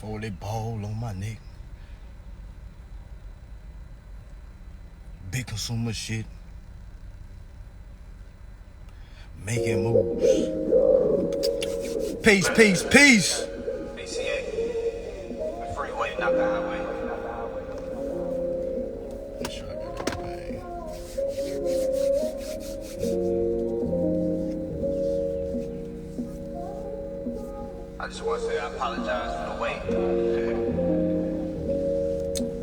40 ball on my neck. Big consumer shit. Making moves. Peace, peace, peace. BCA. The freeway, not the highway. Make sure I got everything. I just want to say I apologize for the wait.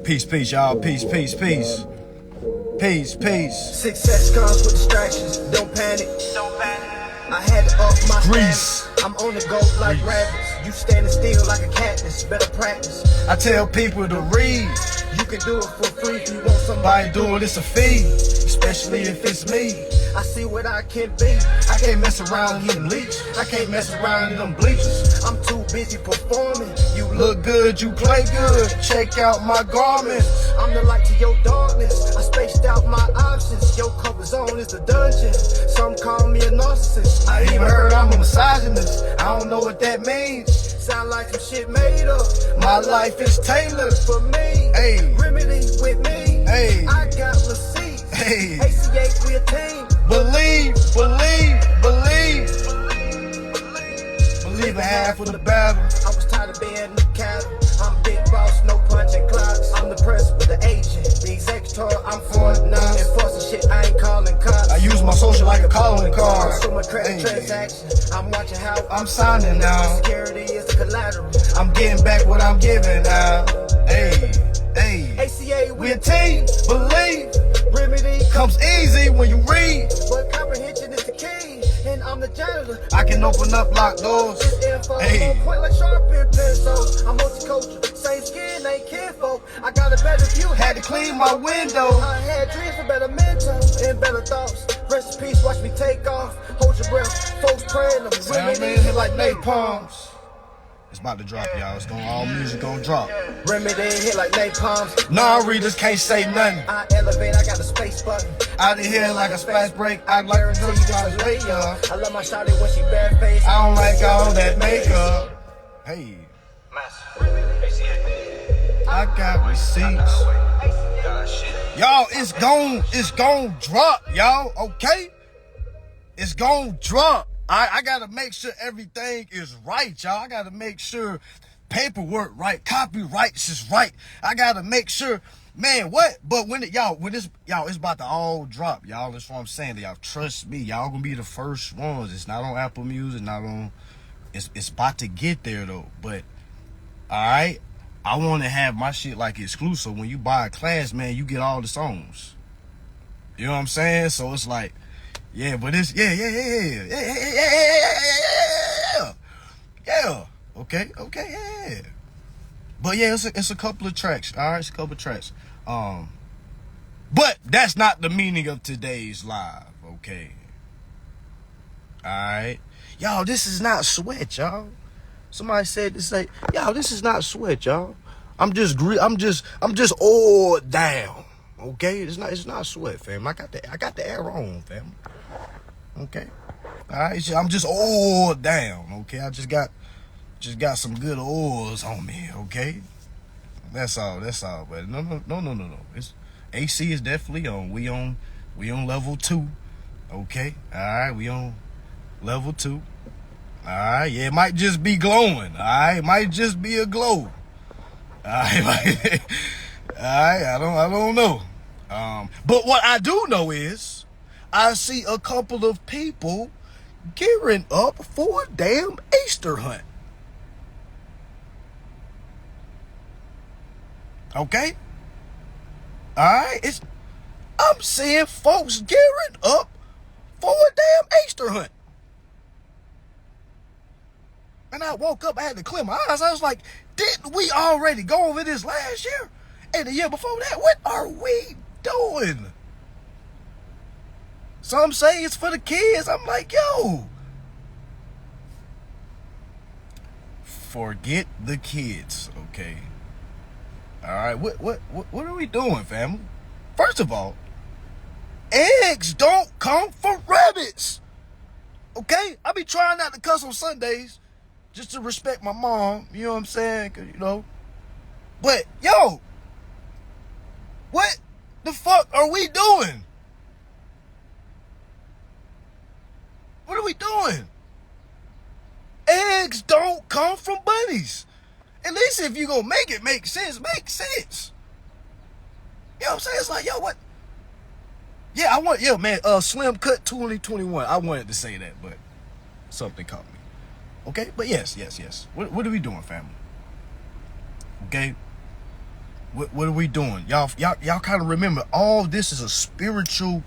Peace, peace, y'all. Peace, peace, peace. Peace, peace. Success comes with distractions. Don't panic. Don't panic. I had to up my Grease. status. I'm on the go like rabbits. You standing still like a cactus. Better practice. I tell people to read. You can do it for free if you want somebody. By doing this a fee, especially if it's me. I see what I can be. I can't mess around in them bleachers. I can't mess around in them bleachers. I'm too busy performing. You look good, you play good. Check out my garments. I'm the light to your darkness. I spaced out my options. Your comfort zone is the dungeon. Some call me a narcissist. I even heard I'm a misogynist. I don't know what that means. Sound like some shit made up. My life is tailored For me, Hey. remedy with me. Hey. I got receipts. Hey. ACA, we a team. Believe, believe, believe. Believe in half of the battle. I was tired of being the cattle. I'm big boss, no punching clocks. I'm the press with the agent. The executor, I'm for it now. Enforcing shit, I ain't calling cops. I use my social like a calling card. Consumer credit Hey. transaction. I'm watching how I'm signing now. security is the collateral. I'm getting back what I'm giving now. Hey, hey. ACA, We a team. Believe remedy. comes easy when you read. But comprehension is the key. And I'm the janitor. I can open up locked doors. This info Hey. on point like sharp and pencil. I'm multicultural. Same skin, ain't kinfolk. I got a better view. Had to clean my window. I had dreams for better mental and better thoughts. Rest in peace, watch me take off. Hold your breath, folks praying. I'm Sound remedy in here like napalms. It's about to drop, y'all. It's gonna all music gonna drop. Remedy hit like napalms. Non-readers can't say nothing. I elevate, I got a space button. Out of here like a splash break. I'd like to tell you guys later. I love my shawty when she barefaced. I don't like all that makeup. Hey, Mansa. ACA. I got receipts. Y'all, it's gon' drop, y'all, okay? It's gon' drop. I gotta make sure everything is right, y'all. I gotta make sure paperwork right, copyrights is right. I gotta make sure, man, what? But when it's about to all drop, y'all. That's what I'm saying. Y'all trust me. Y'all gonna be the first ones. It's not on Apple Music, not on. It's about to get there though. But all right, I want to have my shit like exclusive. When you buy a class, man, you get all the songs. You know what I'm saying? So it's like, yeah, but it's yeah. Okay, yeah. But yeah, it's a couple of tracks. All right, it's a couple of tracks. But that's not the meaning of today's live. Okay. All right, y'all. This is not sweat, y'all. Somebody said this, like, y'all, this is not sweat, y'all. I'm just all down. Okay, it's not sweat, fam. I got the air on, fam. Okay, all right. I'm just all down. Okay, I just got some good oils on me. Okay, that's all. But no. It's AC is definitely on. We on level 2. Okay, all right. We on level 2. Alright, yeah, it might just be glowing. Alright, it might just be a glow. Alright, I don't know. But what I do know is I see a couple of people gearing up for a damn Easter hunt. Okay? Alright, I'm seeing folks gearing up for a damn Easter hunt. And I woke up, I had to clear my eyes. I was like, didn't we already go over this last year? And the year before that? What are we doing? Some say it's for the kids. I'm like, yo. Forget the kids, okay? All right, what are we doing, family? First of all, eggs don't come from rabbits. Okay? I be trying not to cuss on Sundays. just to respect my mom, you know what I'm saying? 'Cause, you know. But, yo, what the fuck are we doing? What are we doing? Eggs don't come from bunnies. At least if you gonna make it make sense, make sense. You know what I'm saying? It's like, yo, what? Yeah, man, Slim Cut 2021. I wanted to say that, but something caught me. Okay? But yes. What are we doing, family? Okay? What are we doing? Y'all kind of remember, all this is a spiritual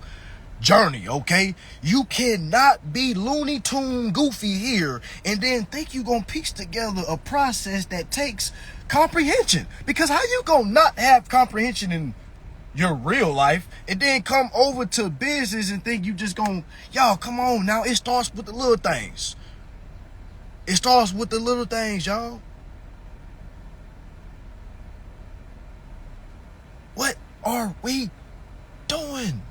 journey, okay? You cannot be Looney Tune goofy here and then think you gonna piece together a process that takes comprehension. Because how you gonna not have comprehension in your real life and then come over to business and think you just gonna, y'all, come on now. It starts with the little things. It starts with the little things, y'all. What are we doing?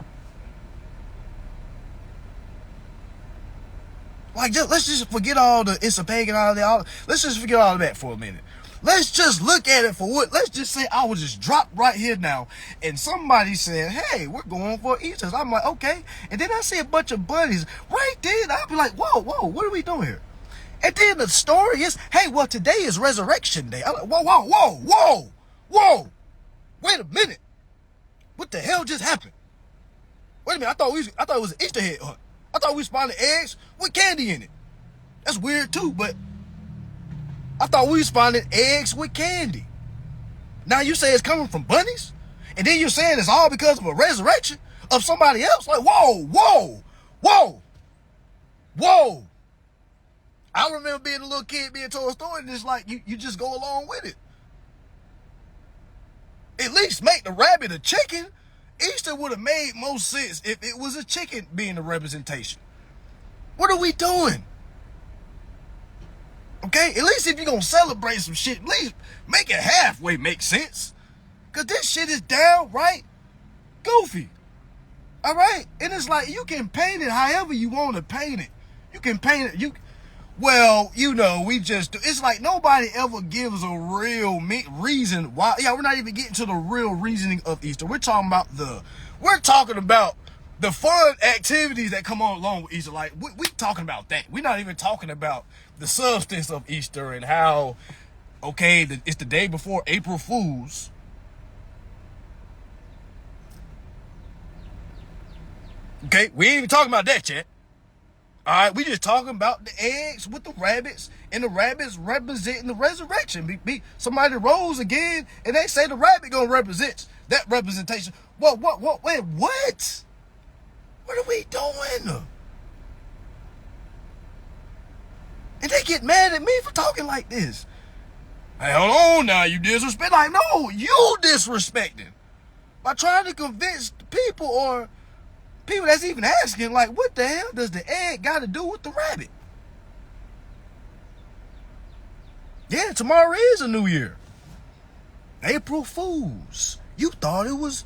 Like, let's just forget all the it's a pagan, all that. Let's just forget all of that for a minute. Let's just look at it for what. Let's just say I was just dropped right here now, and somebody said, "Hey, we're going for Easter." I'm like, okay, and then I see a bunch of buddies right there. I'll be like, "Whoa, what are we doing here?" And then the story is, "Hey, well, today is Resurrection Day." I'm like, whoa! Wait a minute, what the hell just happened? Wait a minute, I thought it was an Easter egg hunt. I thought we spawned eggs with candy in it. That's weird too, but I thought we spawned eggs with candy. Now you say it's coming from bunnies? And then you're saying it's all because of a resurrection of somebody else? Like, whoa. I remember being a little kid being told a story and it's like you just go along with it. At least make the rabbit a chicken. Easter would have made most sense if it was a chicken being the representation. What are we doing? Okay, at least if you're going to celebrate some shit, at least make it halfway make sense. Because this shit is downright goofy. All right? And it's like, you can paint it however you want to paint it. You can paint it. Well, you know, it's like nobody ever gives a real reason why. Yeah, we're not even getting to the real reasoning of Easter. We're talking about the fun activities that come on along with Easter. Like, we talking about that. We're not even talking about the substance of Easter and how, okay, it's the day before April Fools. Okay, we ain't even talking about that yet. All right, we just talking about the eggs with the rabbits and the rabbits representing the resurrection. Somebody rose again and they say the rabbit gonna represent that representation. Wait, what? What are we doing? And they get mad at me for talking like this. Hey, hold on now, you disrespect. Like, no, you disrespecting. By trying to convince people or people that's even asking, like, what the hell does the egg got to do with the rabbit? Yeah, tomorrow is a new year. April Fools. You thought it was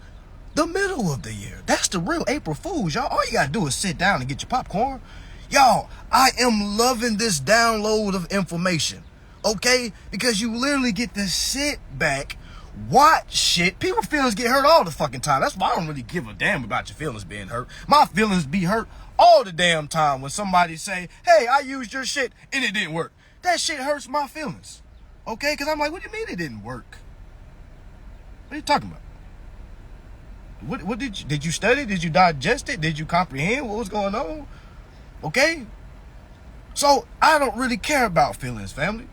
the middle of the year. That's the real April Fools, y'all. All you got to do is sit down and get your popcorn. Y'all, I am loving this download of information, okay? Because you literally get to sit back, watch shit. People's feelings get hurt all the fucking time. That's why I don't really give a damn about your feelings being hurt. My feelings be hurt all the damn time when somebody say, hey, I used your shit and it didn't work. That shit hurts my feelings, okay? Because I'm like, what do you mean it didn't work? What are you talking about? What did you study? Did you digest it? Did you comprehend what was going on? Okay? So, I don't really care about feelings, family.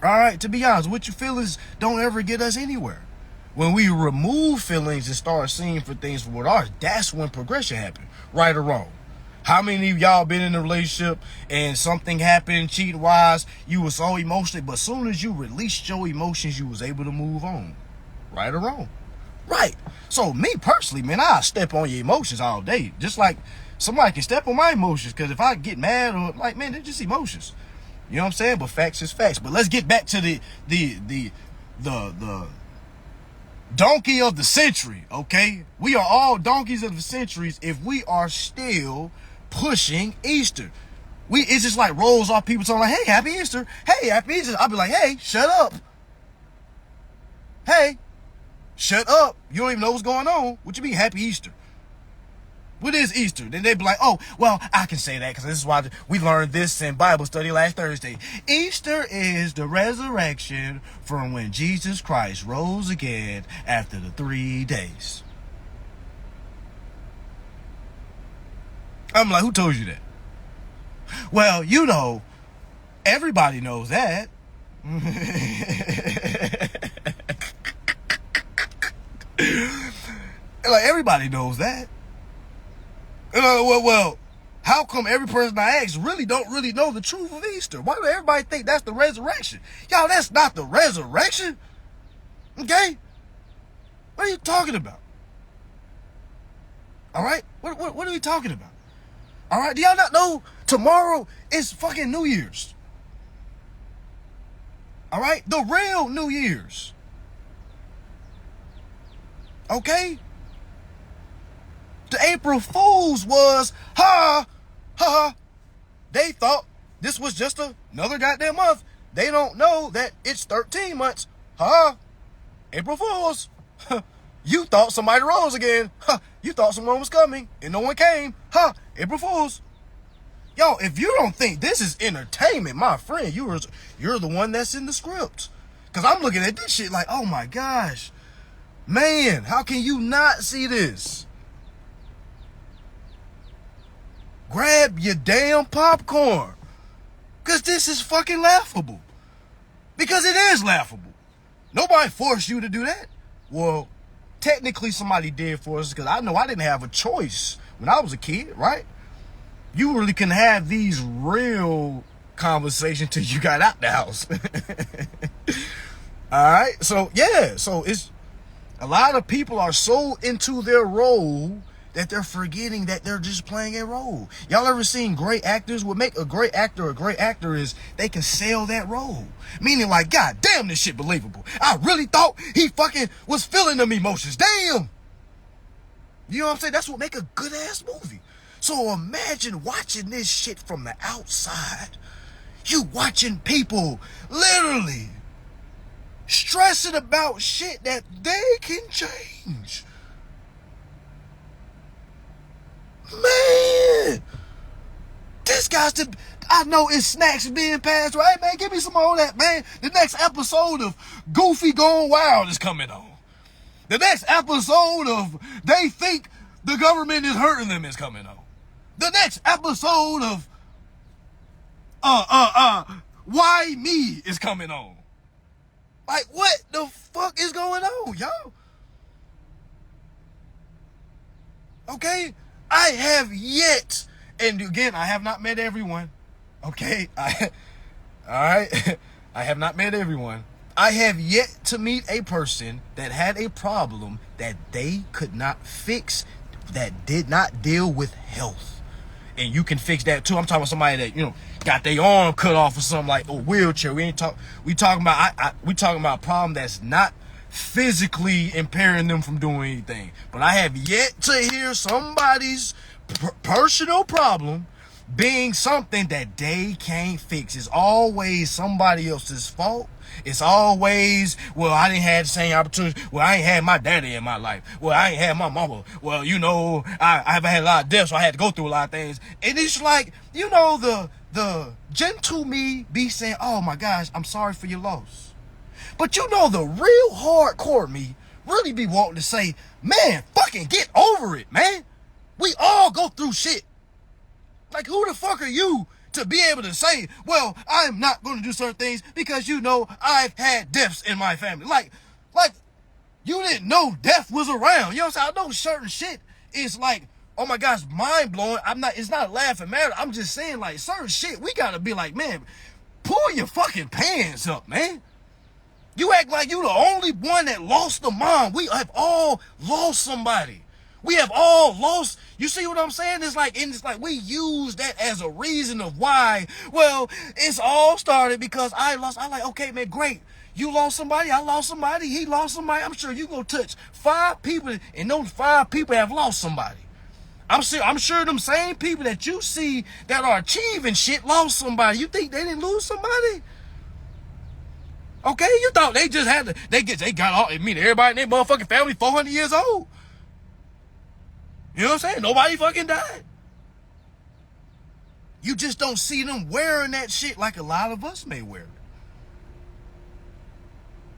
Alright, to be honest, what your feelings don't ever get us anywhere. When we remove feelings and start seeing for things for what are, that's when progression happens. Right or wrong? How many of y'all been in a relationship and something happened cheating wise, you were so emotional, but as soon as you released your emotions, you was able to move on? Right or wrong? Right. So me personally, man, I step on your emotions all day. Just like somebody can step on my emotions, because if I get mad or like, man, they're just emotions. You know what I'm saying? But facts is facts. But let's get back to the donkey of the century, okay? We are all donkeys of the centuries if we are still pushing Easter. It's just like rolls off people talking like, hey, happy Easter. Hey, happy Easter. I'll be like, hey, shut up. Hey, shut up. You don't even know what's going on. What you mean, happy Easter? What is Easter? Then they'd be like, oh, well, I can say that because this is why we learned this in Bible study last Thursday. Easter is the resurrection from when Jesus Christ rose again after the 3 days. I'm like, who told you that? Well, you know, everybody knows that. Like, everybody knows that. Well, how come every person I ask don't really know the truth of Easter? Why do everybody think that's the resurrection? Y'all, that's not the resurrection. Okay? What are you talking about? All right? What are we talking about? All right? Do y'all not know tomorrow is fucking New Year's? All right? The real New Year's. Okay? The April Fools was, they thought this was just another goddamn month. They don't know that it's 13 months. April Fools. You thought somebody rose again. You thought someone was coming and no one came. April Fools. Yo, if you don't think this is entertainment, my friend, you're the one that's in the script. Because I'm looking at this shit like, oh my gosh. Man, how can you not see this? Grab your damn popcorn. Because this is fucking laughable. Because it is laughable. Nobody forced you to do that. Well, technically somebody did for us because I know I didn't have a choice when I was a kid, right? You really can have these real conversations till you got out the house. All right? So, yeah. So, it's a lot of people are so into their role that they're forgetting that they're just playing a role. Y'all ever seen great actors? What make a great actor is they can sell that role. Meaning like, God damn, this shit believable. I really thought he fucking was feeling them emotions. Damn. You know what I'm saying? That's what make a good ass movie. So imagine watching this shit from the outside. You watching people literally stressing about shit that they can change. Man, this guy's I know it's snacks being passed, right, man? Give me some more of that, man. The next episode of Goofy Gone Wild is coming on. The next episode of They Think the Government is Hurting Them is coming on. The next episode of Why Me is coming on. Like, what the fuck is going on, y'all? Okay? I have yet, and again, I have not met everyone. Okay? All right? I have not met everyone. I have yet to meet a person that had a problem that they could not fix, that did not deal with health. And you can fix that too. I'm talking about somebody that, you know, got their arm cut off or something, like a wheelchair. We talking about a problem that's not physically impairing them from doing anything. But I have yet to hear somebody's personal problem being something that they can't fix. It's always somebody else's fault. It's always, well, I didn't have the same opportunity. Well, I ain't had my daddy in my life. Well, I ain't had my mama. Well, you know, I haven't had a lot of deaths, so I had to go through a lot of things. And it's like, you know, the gentle me be saying, oh my gosh, I'm sorry for your loss. But you know, the real hardcore me really be wanting to say, man, fucking get over it, man. We all go through shit. Like, who the fuck are you to be able to say, well, I'm not going to do certain things because, you know, I've had deaths in my family. Like, you didn't know death was around. You know what I'm saying? I know certain shit is like, oh my gosh, mind blowing. It's not a laughing matter. I'm just saying, like, certain shit, we got to be like, man, pull your fucking pants up, man. You act like you the only one that lost a mom. We have all lost somebody. We have all lost. You see what I'm saying? It's like we use that as a reason of why. Well, it's all started because I lost. I'm like, okay, man, great. You lost somebody. I lost somebody. He lost somebody. I'm sure you go touch 5 people, and those 5 people have lost somebody. I'm sure them same people that you see that are achieving shit lost somebody. You think they didn't lose somebody? Okay, you thought they just had to, they got all, I mean, everybody in their motherfucking family 400 years old. You know what I'm saying? Nobody fucking died. You just don't see them wearing that shit like a lot of us may wear it.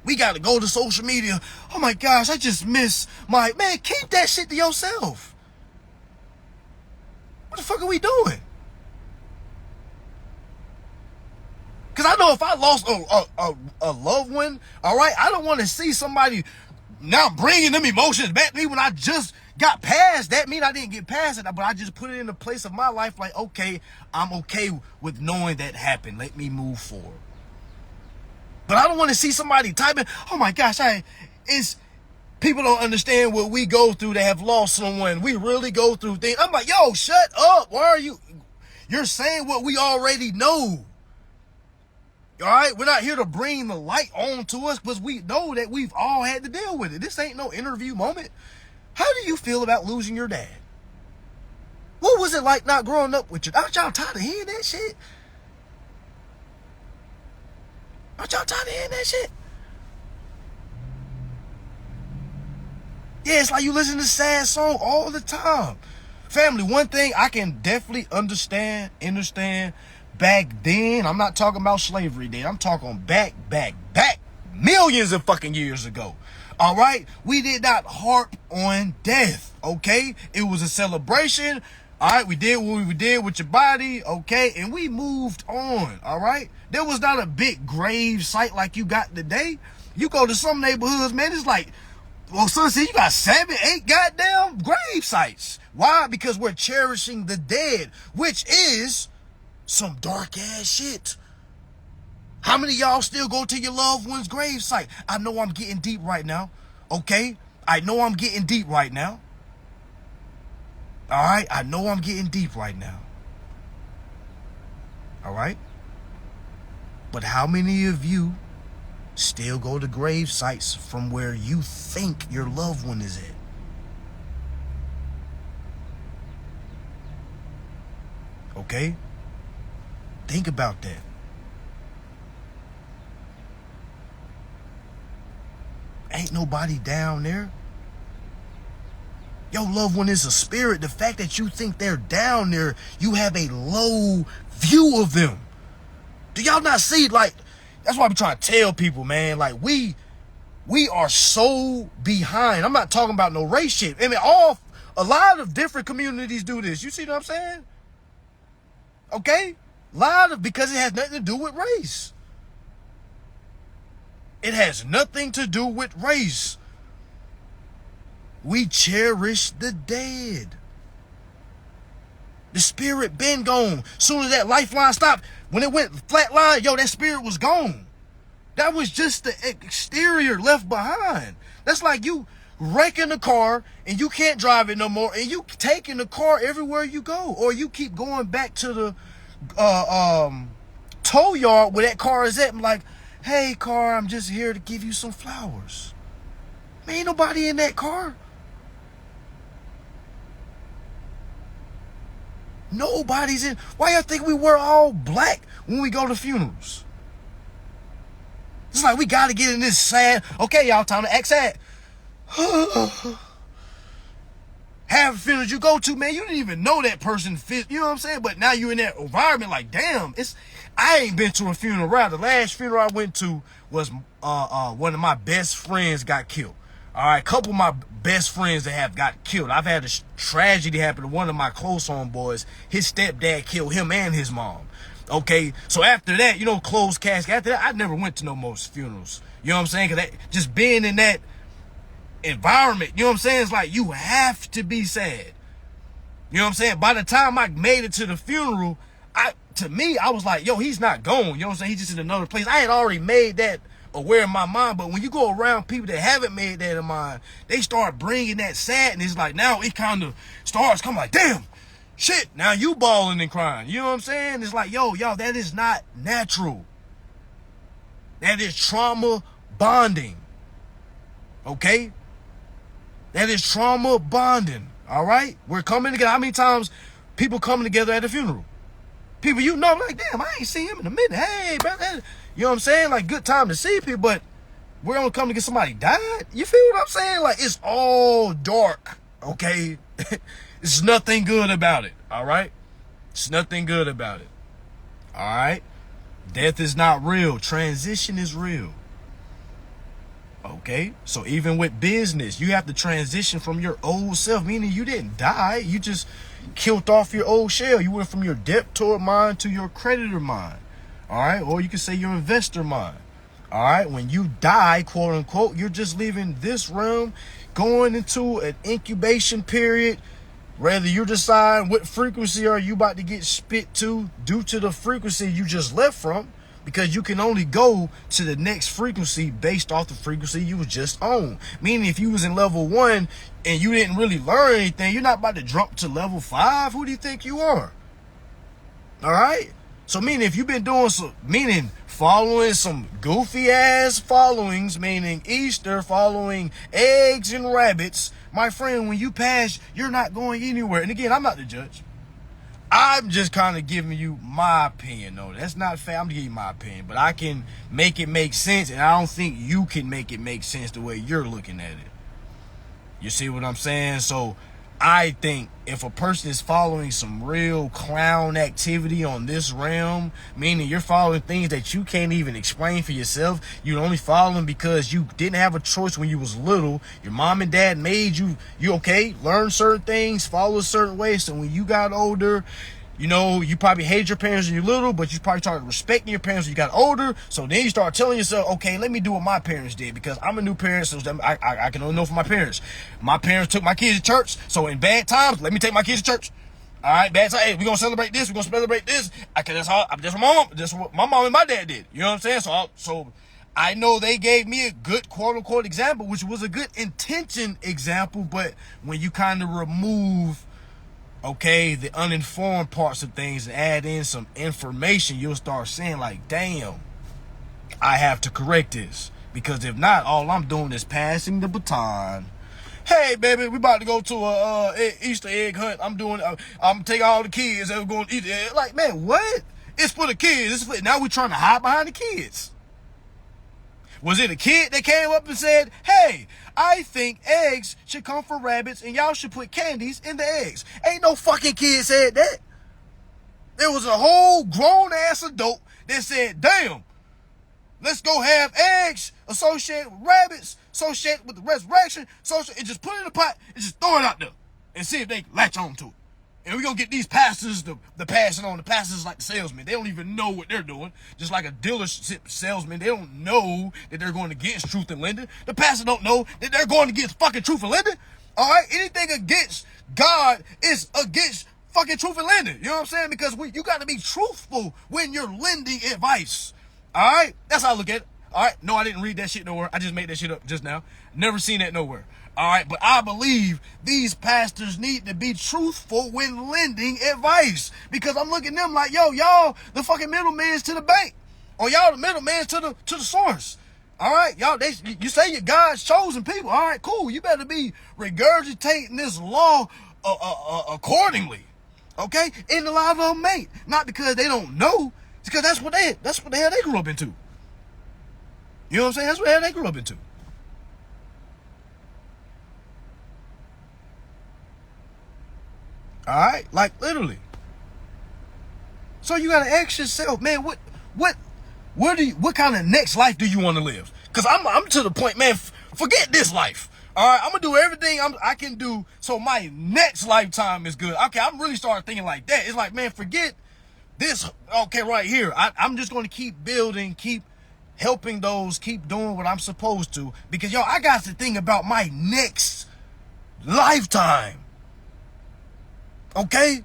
We got to go to social media. Oh my gosh, I just miss my, man, keep that shit to yourself. What the fuck are we doing? Because I know if I lost a loved one, all right, I don't want to see somebody now bringing them emotions back to me when I just got past that. Mean I didn't get past it, but I just put it in a place of my life like, okay, I'm okay with knowing that happened. Let me move forward. But I don't want to see somebody typing, oh my gosh, people don't understand what we go through to have lost someone. We really go through things. I'm like, yo, shut up. Why are you? You're saying what we already know. All right? We're not here to bring the light on to us because we know that we've all had to deal with it. This ain't no interview moment. How do you feel about losing your dad? What was it like not growing up with you? Aren't y'all tired of hearing that shit? Aren't y'all tired of hearing that shit? Yeah, it's like you listen to sad song all the time. Family, one thing I can definitely understand back then. I'm not talking about slavery then. I'm talking back, millions of fucking years ago. All right? We did not harp on death, okay? It was a celebration. All right? We did what we did with your body, okay? And we moved on, all right? There was not a big grave site like you got today. You go to some neighborhoods, man, it's like, well, son said you got 7, 8 goddamn grave sites. Why? Because we're cherishing the dead, which is some dark ass shit. How many of y'all still go to your loved one's grave site? I know I'm getting deep right now. Okay? I know I'm getting deep right now. All right? I know I'm getting deep right now. All right? But how many of you still go to grave sites from where you think your loved one is at? Okay? Think about that. Ain't nobody down there. Your loved one is a spirit. The fact that you think they're down there, you have a low view of them. Do y'all not see? Like, that's why I'm trying to tell people, man. Like, we are so behind. I'm not talking about no race shit. I mean, a lot of different communities do this. You see what I'm saying? Okay? Because it has nothing to do with race. It has nothing to do with race. We cherish the dead. The spirit been gone. Soon as that lifeline stopped, when it went flatline, yo, that spirit was gone. That was just the exterior left behind. That's like you wrecking the car and you can't drive it no more, and you taking the car everywhere you go, or you keep going back to the tow yard where that car is at. I'm like, hey, car, I'm just here to give you some flowers. Man, ain't nobody in that car. Nobody's in. Why y'all think we wear all black when we go to funerals? It's like we got to get in this sad. Okay, y'all, time to act sad. Half the funerals you go to, man, you didn't even know that person fit. You know what I'm saying? But now you're in that environment, like, damn. I ain't been to a funeral. The last funeral I went to was one of my best friends got killed. All right, a couple of my best friends that have got killed. I've had a tragedy happen to one of my close homeboys. His stepdad killed him and his mom. Okay, so after that, closed casket. After that, I never went to no more funerals. You know what I'm saying? Because just being in that environment, you know what I'm saying? It's like you have to be sad. You know what I'm saying? By the time I made it to the funeral, to me, I was like, yo, he's not gone. You know what I'm saying? He's just in another place. I had already made that aware in my mind, but when you go around people that haven't made that in mind, they start bringing that sadness. Like, now it kind of starts coming like, damn, shit, now you bawling and crying. You know what I'm saying? It's like, yo, that is not natural. That is trauma bonding. Okay? That is trauma bonding. All right? We're coming together. How many times people coming together at a funeral? People you know, like, damn, I ain't seen him in a minute. Hey, brother. You know what I'm saying? Like, good time to see people, but we're gonna come to get somebody died. You feel what I'm saying? Like, it's all dark, okay? It's nothing good about it, all right? It's nothing good about it, all right? Death is not real. Transition is real. Okay? So even with business, you have to transition from your old self, meaning you didn't die. You just killed off your old shell. You went from your debtor mind to your creditor mind. All right? Or you can say your investor mind. All right? When you die, quote unquote, you're just leaving this realm, going into an incubation period. Whether you decide what frequency are you about to get spit to due to the frequency you just left from, because you can only go to the next frequency based off the frequency you was just on. Meaning if you was in level 1 and you didn't really learn anything, you're not about to jump to level 5. Who do you think you are? All right? So meaning if you've been doing following some goofy ass followings, meaning Easter, following eggs and rabbits, my friend, when you pass, you're not going anywhere. And again, I'm not the judge. I'm just kind of giving you my opinion, though. That's not fair. I'm giving you my opinion, but I can make it make sense, and I don't think you can make it make sense the way you're looking at it. You see what I'm saying? So I think if a person is following some real clown activity on this realm, meaning you're following things that you can't even explain for yourself, you're only following because you didn't have a choice when you was little. Your mom and dad made you okay, learn certain things, follow a certain way. So when you got older, you know, you probably hated your parents when you're little, but you probably started respecting your parents when you got older. So then you start telling yourself, okay, let me do what my parents did, because I'm a new parent, so I can only know from my parents. My parents took my kids to church, so in bad times, let me take my kids to church. All right, bad time, hey, we're going to celebrate this, we're going to celebrate this. That's what my mom and my dad did. You know what I'm saying? So I know they gave me a good quote-unquote example, which was a good intention example, but when you kind of remove okay, the uninformed parts of things and add in some information, you'll start saying like, damn, I have to correct this. Because if not, all I'm doing is passing the baton. Hey, baby, we about to go to a Easter egg hunt. I'm taking all the kids and we're going to eat it. Like, man, what? It's for the kids. Now we're trying to hide behind the kids. Was it a kid that came up and said, hey, I think eggs should come from rabbits and y'all should put candies in the eggs? Ain't no fucking kid said that. There was a whole grown-ass adult that said, damn, let's go have eggs associated with rabbits, associated with the resurrection, and just put it in a pot and just throw it out there and see if they latch on to it. And we're going to get these pastors to pass it on. The pastors like the salesman. They don't even know what they're doing. Just like a dealership salesman, they don't know that they're going against truth and lending. The pastor don't know that they're going against fucking truth and lending. All right? Anything against God is against fucking truth and lending. You know what I'm saying? Because you got to be truthful when you're lending advice. All right? That's how I look at it. All right? No, I didn't read that shit nowhere. I just made that shit up just now. Never seen that nowhere. All right, but I believe these pastors need to be truthful when lending advice, because I'm looking at them like, yo, y'all the fucking middlemen to the bank, or y'all the middlemen to the source. All right, y'all, you say you're God's chosen people. All right, cool. You better be regurgitating this law accordingly. Okay, in the life of a mate, not because they don't know, it's because that's what the hell they grew up into. You know what I'm saying? That's what the hell they grew up into. All right, like literally. So you gotta ask yourself, man, what kind of next life do you want to live? Cause I'm to the point, man. Forget this life. All right, I'm gonna do everything I can do so my next lifetime is good. Okay, I'm really starting thinking like that. It's like, man, forget this. Okay, right here. I'm just gonna keep building, keep helping those, keep doing what I'm supposed to. Because yo, I got to think about my next lifetime. Okay?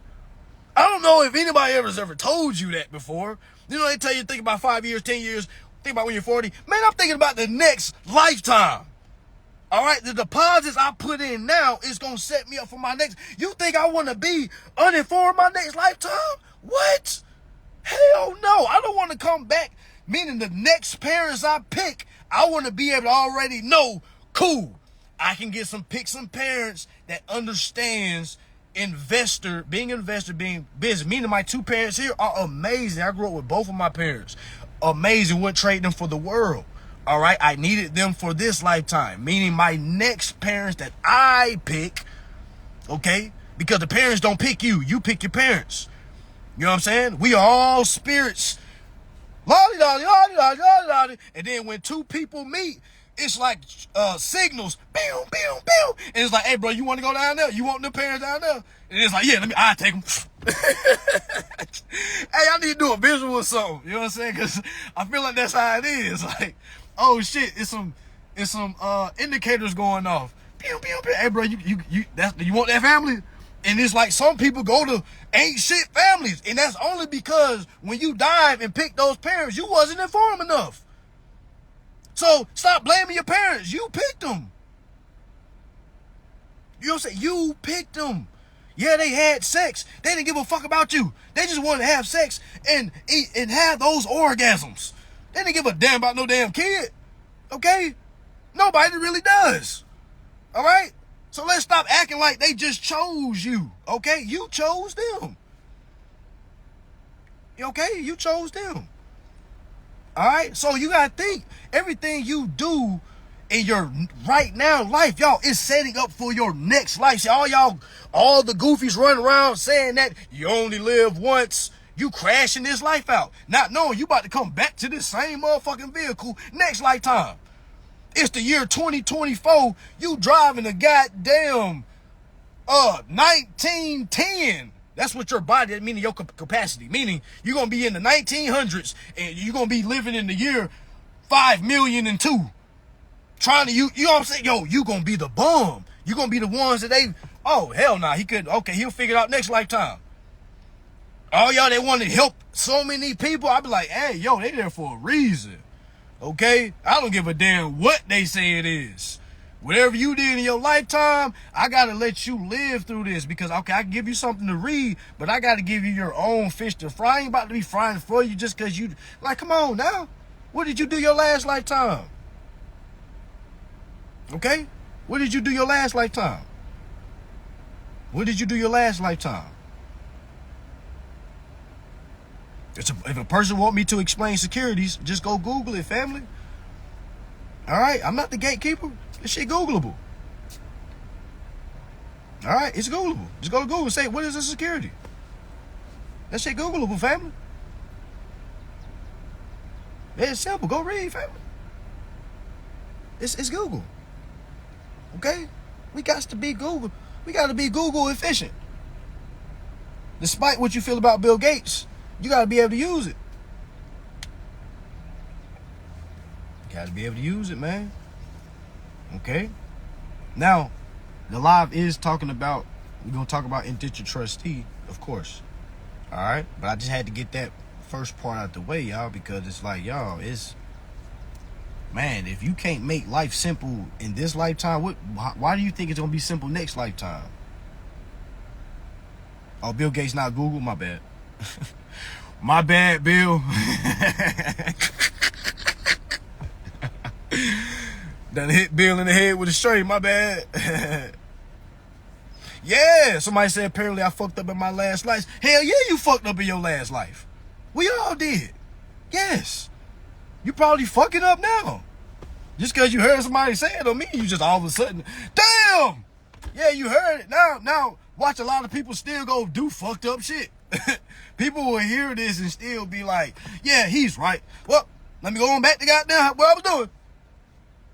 I don't know if anybody ever told you that before. You know, they tell you think about 5 years, 10 years, think about when you're 40. Man, I'm thinking about the next lifetime. All right? The deposits I put in now is going to set me up for my next. You think I want to be uninformed my next lifetime? What? Hell no. I don't want to come back, meaning the next parents I pick, I want to be able to already know, cool, I can pick some parents that understands being investor, being business. Meaning my two parents here are amazing. I grew up with both of my parents. Amazing. Wouldn't trade them for the world. All right. I needed them for this lifetime. Meaning my next parents that I pick. Okay. Because the parents don't pick you. You pick your parents. You know what I'm saying? We are all spirits. Lolly. And then when two people meet, it's like signals. Boom, boom, boom. And it's like, hey, bro, you want to go down there? You want the parents down there? And it's like, yeah, I'll take them. Hey, I need to do a visual or something. You know what I'm saying? Because I feel like that's how it is. Like, oh, shit, it's some indicators going off. Pew, pew, pew. Hey, bro, you want that family? And it's like some people go to ain't shit families. And that's only because when you dive and pick those parents, you wasn't informed enough. So stop blaming your parents. You picked them. You know what I'm saying? You picked them. Yeah, they had sex. They didn't give a fuck about you. They just wanted to have sex and eat and have those orgasms. They didn't give a damn about no damn kid. Okay? Nobody really does. All right? So let's stop acting like they just chose you. Okay? You chose them. Okay? You chose them. All right? So you got to think everything you do in your right now life, y'all, is setting up for your next life. See, all the goofies running around saying that you only live once. You crashing this life out. Not knowing you about to come back to this same motherfucking vehicle next lifetime. It's the year 2024. You driving a goddamn 1910. That's what your body, meaning your capacity. Meaning you're going to be in the 1900s and you're going to be living in the year 5,000,002. Trying to, you know what I'm saying? Yo, you going to be the bum. You're going to be the ones that oh, hell nah. He'll figure it out next lifetime. All y'all that want to help so many people, I'll be like, hey, yo, they there for a reason. Okay? I don't give a damn what they say it is. Whatever you did in your lifetime, I got to let you live through this because, okay, I can give you something to read, but I got to give you your own fish to fry. I ain't about to be frying for you just because you, like, come on now. What did you do your last lifetime? Okay? What did you do your last lifetime? What did you do your last lifetime? If a person want me to explain securities, just go Google it, family. All right? I'm not the gatekeeper. This shit Googleable. All right? It's Googleable. Just go to Google and say, what is a security? That shit Googleable, family. It's simple. Go read, family. It's Google. Okay? We got to be Google. We got to be Google efficient. Despite what you feel about Bill Gates, you got to be able to use it. You got to be able to use it, man. Okay? Now, the live is talking about, we're going to talk about indentured trustee, of course. All right? But I just had to get that first part out the way, y'all, because it's like, y'all, man, if you can't make life simple in this lifetime, why do you think it's going to be simple next lifetime? Oh, Bill Gates not Google? My bad. My bad, Bill. Done hit Bill in the head with a straight. My bad. Yeah, somebody said apparently I fucked up in my last life. Hell yeah, you fucked up in your last life. We all did. Yes. You probably fucking up now. Just because you heard somebody say it don't mean you just all of a sudden, damn! Yeah, you heard it. Now, watch a lot of people still go do fucked up shit. People will hear this and still be like, yeah, he's right. Well, let me go on back to goddamn what I was doing.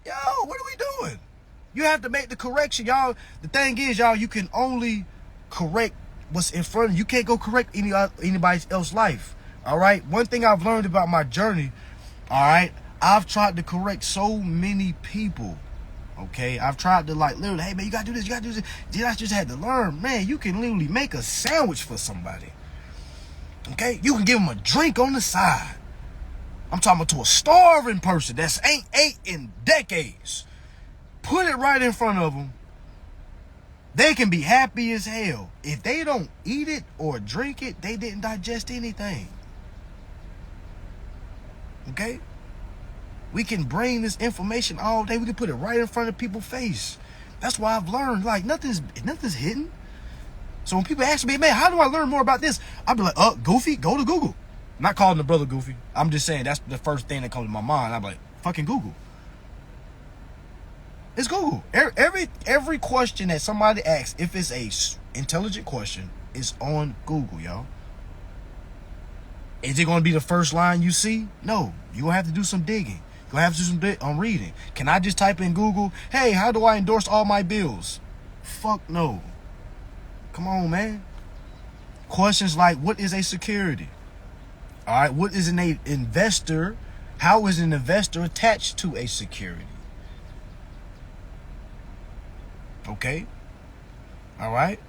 Yo, what are we doing? You have to make the correction, y'all. The thing is, y'all, you can only correct what's in front of you. You can't go correct anybody else's life. All right? One thing I've learned about my journey, all right, I've tried to correct so many people. Okay? I've tried to, like, literally, hey, man, you got to do this, you got to do this. Then I just had to learn, man, you can literally make a sandwich for somebody. Okay? You can give them a drink on the side. I'm talking to a starving person that ain't ate in decades. Put it right in front of them. They can be happy as hell. If they don't eat it or drink it, they didn't digest anything. Okay? We can bring this information all day. We can put it right in front of people's face. That's why I've learned, like, nothing's hidden. So when people ask me, man, how do I learn more about this? I'll be like, Goofy, go to Google. I'm not calling the brother Goofy. I'm just saying that's the first thing that comes to my mind. I'm like, fucking Google. It's Google. Every question that somebody asks, if it's a intelligent question, is on Google, y'all. Is it going to be the first line you see? No. You're going to have to do some digging. You're going to have to do some reading. Can I just type in Google, hey, how do I endorse all my bills? Fuck no. Come on, man. Questions like, what is a security? All right, what is an investor? How is an investor attached to a security? Okay. All right.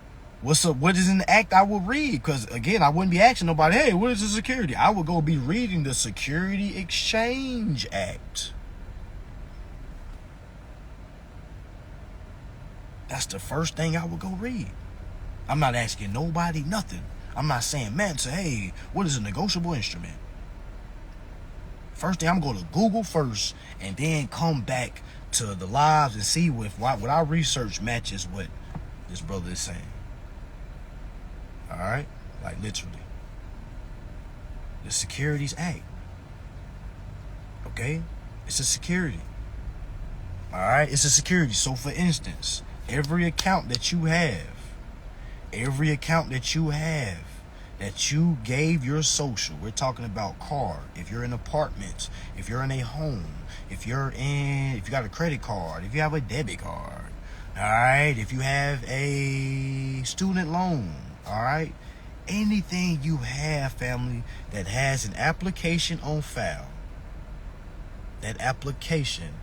What is an act I will read? Because again, I wouldn't be asking nobody, hey, what is a security? I would go be reading the Security Exchange Act. That's the first thing I would go read. I'm not asking nobody nothing. I'm not saying, mansa, hey, what is a negotiable instrument? First thing, I'm going to Google first and then come back to the lives and see if what our research matches what this brother is saying. All right? Like literally. The Securities Act. Okay? It's a security. All right? It's a security. So for instance, every account that you that you gave your social, we're talking about car, if you're in apartments, if you're in a home, if you got a credit card, if you have a debit card, all right, if you have a student loan, all right, anything you have, family, that has an application on file, that application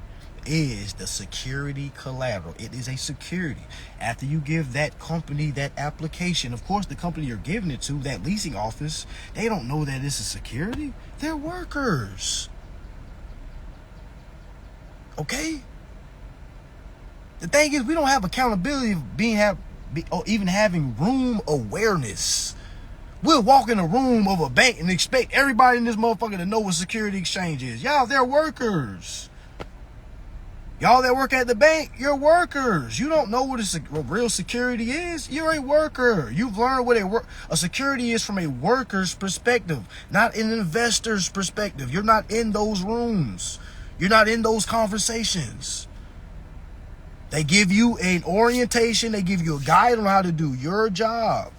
is the security collateral. It is a security. After you give that company that application, of course, the company you're giving it to, that leasing office, they don't know that it's a security. They're workers. Okay? The thing is, we don't have accountability of or even having room awareness. We'll walk in a room of a bank and expect everybody in this motherfucker to know what security exchange is. Y'all, they're workers. Y'all that work at the bank, you're workers. You don't know what a real security is. You're a worker. You've learned what a security is from a worker's perspective, not an investor's perspective. You're not in those rooms. You're not in those conversations. They give you an orientation. They give you a guide on how to do your job.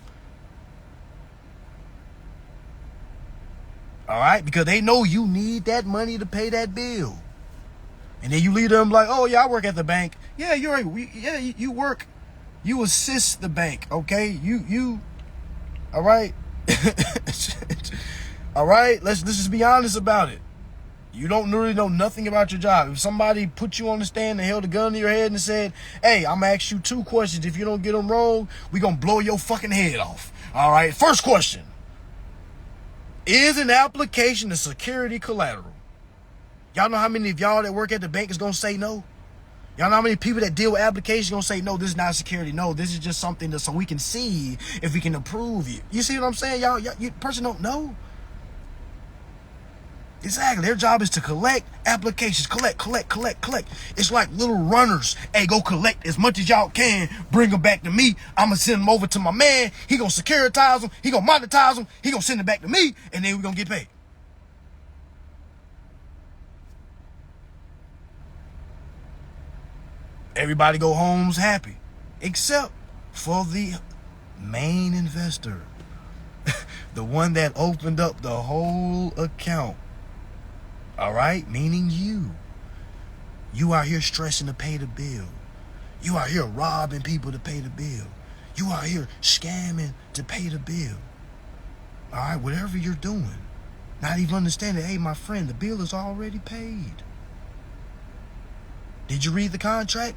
All right? Because they know you need that money to pay that bill. And then you lead them like, oh, yeah, I work at the bank. Yeah, you're right. You work. You assist the bank, okay? You, all right? All right? Let's just be honest about it. You don't really know nothing about your job. If somebody put you on the stand and held a gun to your head and said, hey, I'm going to ask you 2 questions. If you don't get them wrong, we're going to blow your fucking head off. All right? First question. Is an application a security collateral? Y'all know how many of y'all that work at the bank is going to say no? Y'all know how many people that deal with applications going to say, no, this is not security. No, this is just something so we can see if we can approve it. You see what I'm saying? Y'all person don't know. Exactly. Their job is to collect applications. Collect. It's like little runners. Hey, go collect as much as y'all can. Bring them back to me. I'm going to send them over to my man. He going to securitize them. He going to monetize them. He going to send them back to me. And then we're going to get paid. Everybody go homes happy, except for the main investor, the one that opened up the whole account. All right, meaning you. You out here stressing to pay the bill. You out here robbing people to pay the bill. You out here scamming to pay the bill. All right, whatever you're doing, not even understanding. Hey, my friend, the bill is already paid. Did you read the contract?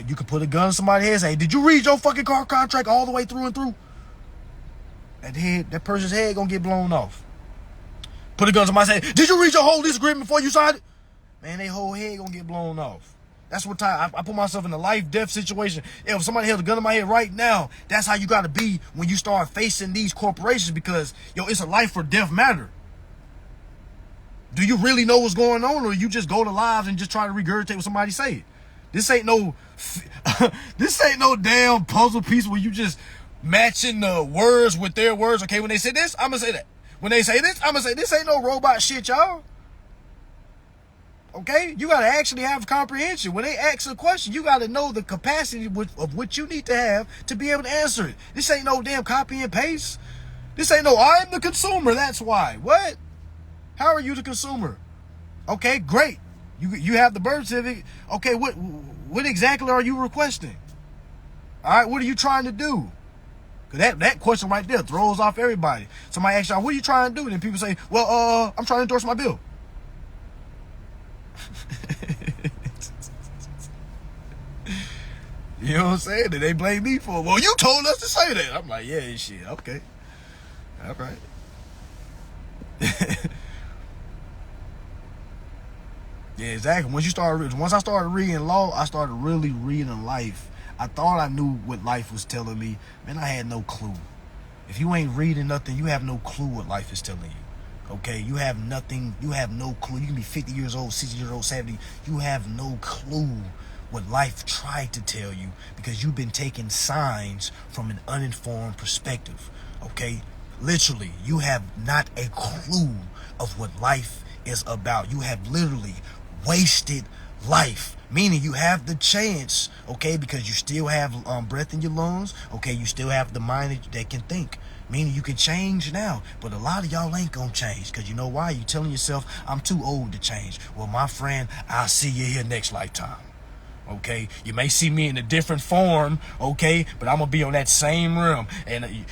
You could put a gun in somebody's head and say, did you read your fucking car contract all the way through and through? That person's head gonna get blown off. Put a gun in somebody's head. Did you read your whole lease agreement before you signed it? Man, their whole head gonna get blown off. That's what time I put myself in a life-death situation. If somebody held a gun in my head right now, that's how you gotta be when you start facing these corporations, because, it's a life or death matter. Do you really know what's going on, or you just go to lives and just try to regurgitate what somebody said? This ain't no this ain't no damn puzzle piece where you just matching the words with their words. Okay, when they say this, I'm gonna say that. When they say this, I'm gonna say this. Ain't no robot shit, y'all. Okay, you gotta actually have comprehension. When they ask a question, you gotta know the capacity of what you need to have to be able to answer it. This ain't no damn copy and paste. This ain't no I'm the consumer, that's why. What? How are you the consumer? Okay, great. You have the birth certificate. Okay, what exactly are you requesting? All right, what are you trying to do? Cause that question right there throws off everybody. Somebody asks y'all, what are you trying to do? And then people say, well, I'm trying to endorse my bill. You know what I'm saying? Then they blame me for, well, you told us to say that. I'm like, yeah, shit, okay. All right. Yeah, exactly. Once I started reading law, I started really reading life. I thought I knew what life was telling me. Man, I had no clue. If you ain't reading nothing, you have no clue what life is telling you. Okay? You have nothing. You have no clue. You can be 50 years old, 60 years old, 70. You have no clue what life tried to tell you because you've been taking signs from an uninformed perspective. Okay? Literally, you have not a clue of what life is about. You have literally wasted life, meaning you have the chance, okay, because you still have breath in your lungs, okay, you still have the mind that can think, meaning you can change now. But a lot of y'all ain't gonna change because you know why? You telling yourself, I'm too old to change. Well, my friend, I'll see you here next lifetime. Okay, you may see me in a different form, okay, but I'm gonna be on that same realm, and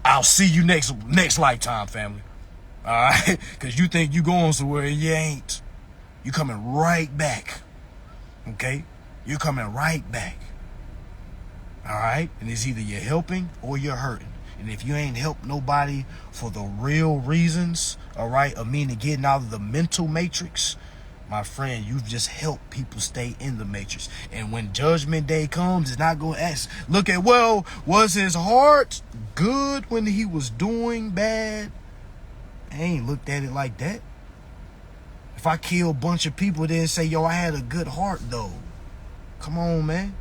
I'll see you next lifetime, family. All right, because you think you going somewhere, you ain't. You coming right back. Okay, you're coming right back. All right, and it's either you're helping or you're hurting. And if you ain't helped nobody for the real reasons, all right, of meaning getting out of the mental matrix, my friend, you've just helped people stay in the matrix. And when judgment day comes, it's not going to ask, look at, well, was his heart good when he was doing bad? I ain't looked at it like that. If I kill a bunch of people, then say, yo, I had a good heart, though. Come on, man.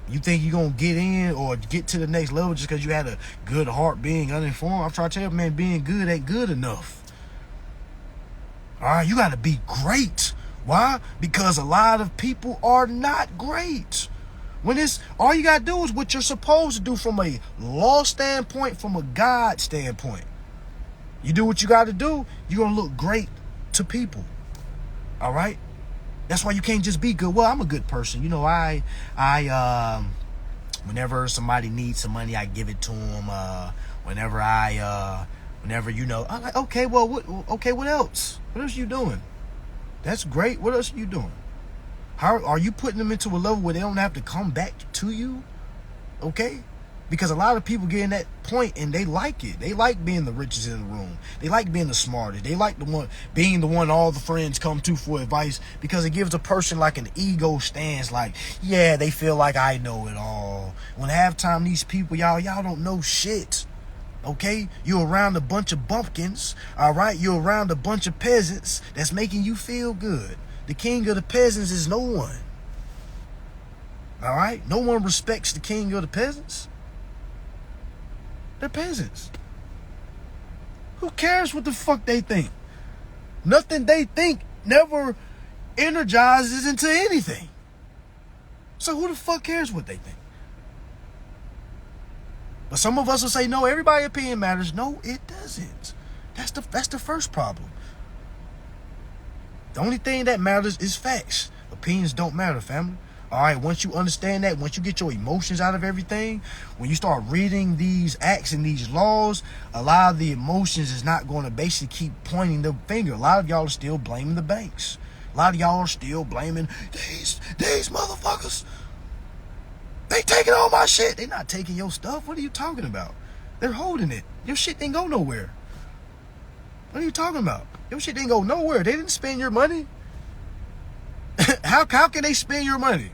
You think you're going to get in or get to the next level just because you had a good heart being uninformed? I'm trying to tell you, man, being good ain't good enough. All right, you got to be great. Why? Because a lot of people are not great. When it's all you got to do is what you're supposed to do from a law standpoint, from a God standpoint. You do what you got to do, you're going to look great to people. All right? That's why you can't just be good. Well, I'm a good person. You know, I whenever somebody needs some money, I give it to them. Whenever, you know, I'm like, okay, well, what else? What else you doing? That's great. What else are you doing? How are you putting them into a level where they don't have to come back to you? Okay? Because a lot of people get in that point and they like it. They like being the richest in the room. They like being the smartest. They like being the one all the friends come to for advice because it gives a person like an ego stance like, yeah, they feel like I know it all. When halftime these people, y'all don't know shit. Okay? You're around a bunch of bumpkins. All right? You're around a bunch of peasants that's making you feel good. The king of the peasants is no one. All right? No one respects the king of the peasants. They're peasants. Who cares what the fuck they think? Nothing they think never energizes into anything. So who the fuck cares what they think? But some of us will say, no, everybody's opinion matters. No, it doesn't. That's the first problem. The only thing that matters is facts. Opinions don't matter, family. All right, once you understand that, once you get your emotions out of everything, when you start reading these acts and these laws, a lot of the emotions is not going to basically keep pointing the finger. A lot of y'all are still blaming the banks. A lot of y'all are still blaming these motherfuckers. They taking all my shit. They not taking your stuff. What are you talking about? They're holding it. Your shit didn't go nowhere. What are you talking about? Your shit didn't go nowhere. They didn't spend your money. How can they spend your money?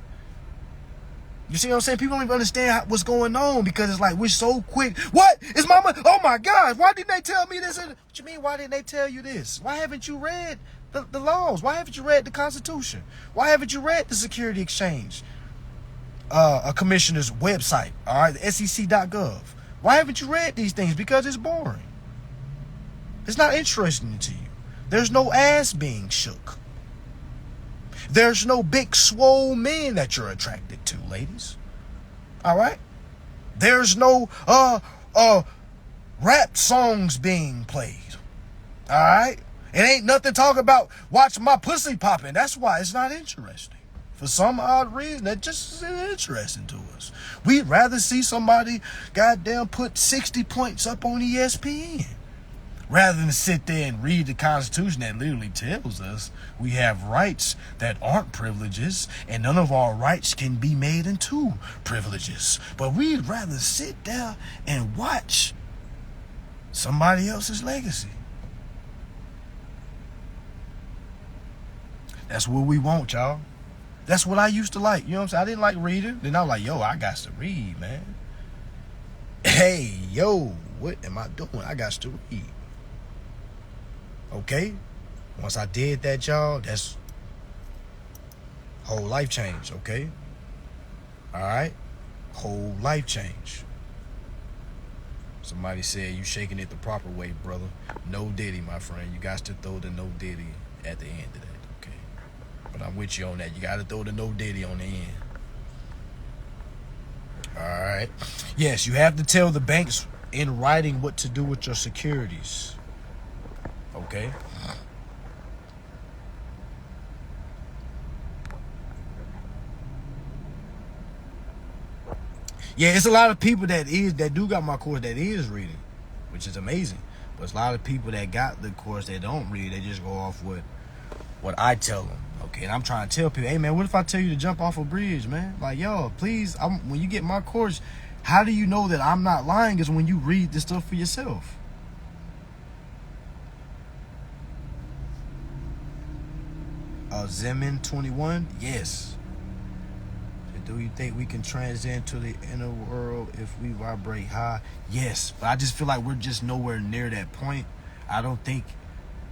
You see what I'm saying? People don't even understand what's going on because it's like we're so quick. What? It's my money. Oh my God. Why didn't they tell me this? What you mean, why didn't they tell you this? Why haven't you read the laws? Why haven't you read the Constitution? Why haven't you read the Security Exchange a commissioner's website? All right, the SEC.gov. Why haven't you read these things? Because it's boring. It's not interesting to you. There's no ass being shook. There's no big swole men that you're attracted to, ladies. All right? There's no rap songs being played. All right? It ain't nothing talking about watch my pussy popping. That's why it's not interesting. For some odd reason, that just isn't interesting to us. We'd rather see somebody goddamn put 60 points up on ESPN. Rather than sit there and read the Constitution that literally tells us we have rights that aren't privileges, and none of our rights can be made into privileges. But we'd rather sit there and watch somebody else's legacy. That's what we want, y'all. That's what I used to like. You know what I'm saying? I didn't like reading. Then I was like, yo, I got to read, man. Hey, yo, what am I doing? I got to read. Okay? Once I did that, y'all, that's whole life change, okay? All right? Whole life change. Somebody said you shaking it the proper way, brother. No diddy, my friend. You got to throw the no diddy at the end of that, okay? But I'm with you on that. You got to throw the no diddy on the end. All right? Yes, you have to tell the banks in writing what to do with your securities. Okay. Yeah, it's a lot of people that do got my course that is reading, which is amazing. But it's a lot of people that got the course that don't read. They just go off with what I tell them. Okay, and I'm trying to tell people, hey man, what if I tell you to jump off a bridge, man? Like, yo, please, when you get my course, how do you know that I'm not lying? Is when you read this stuff for yourself. Zemin 21, yes. Do you think we can transcend to the inner world if we vibrate high? Yes, but I just feel like we're just nowhere near that point. I don't think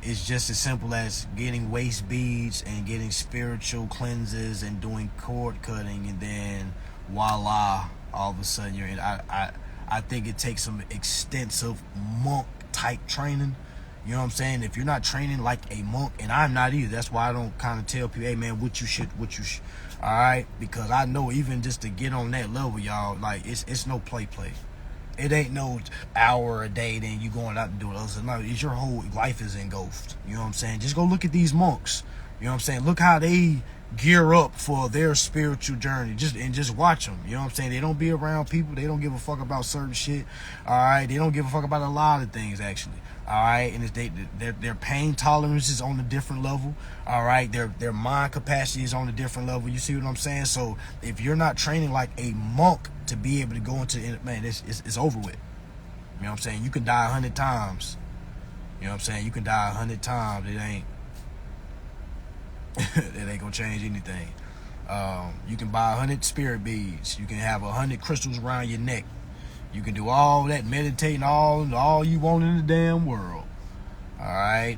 it's just as simple as getting waist beads and getting spiritual cleanses and doing cord cutting and then voila, all of a sudden you're in. I think it takes some extensive monk type training. You know what I'm saying? If you're not training like a monk, and I'm not either, that's why I don't kind of tell people, hey man, what you should, all right? Because I know even just to get on that level, y'all, like it's no play. It ain't no hour a day, then you going out and doing other stuff. No, it's your whole life is engulfed. You know what I'm saying? Just go look at these monks. You know what I'm saying? Look how they gear up for their spiritual journey. Just watch them. You know what I'm saying? They don't be around people. They don't give a fuck about certain shit. All right? They don't give a fuck about a lot of things, actually. All right, and their pain tolerance is on a different level. All right, their mind capacity is on a different level. You see what I'm saying? So if you're not training like a monk to be able to go into it, man, it's over with. You know what I'm saying? You can die 100 times. You know what I'm saying? You can die 100 times. It ain't gonna change anything. You can buy 100 spirit beads. You can have 100 crystals around your neck. You can do all that, meditating all you want in the damn world. All right,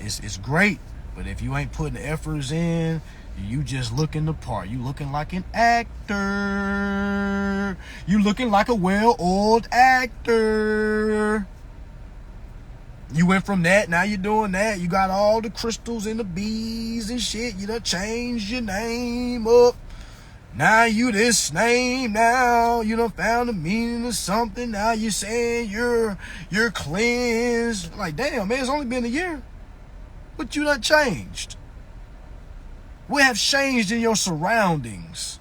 it's great, but if you ain't putting the efforts in, you just looking the part. You looking like an actor. You looking like a well-oiled actor. You went from that, now you're doing that. You got all the crystals and the bees and shit. You done changed your name up. Now you this name, now you done found the meaning of something. Now you're saying you're cleansed. Like, damn, man, it's only been a year. But you done changed. What have changed in your surroundings?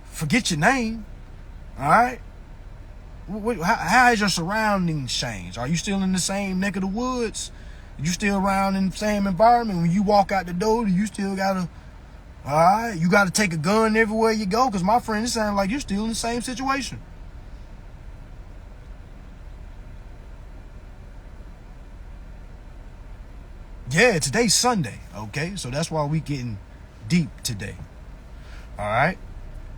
Forget your name, all right? How has your surroundings changed? Are you still in the same neck of the woods? You still around in the same environment? When you walk out the door, you still gotta... All right, you got to take a gun everywhere you go, because my friend, it sounds like you're still in the same situation. Yeah, today's Sunday, okay? So that's why we getting deep today. All right?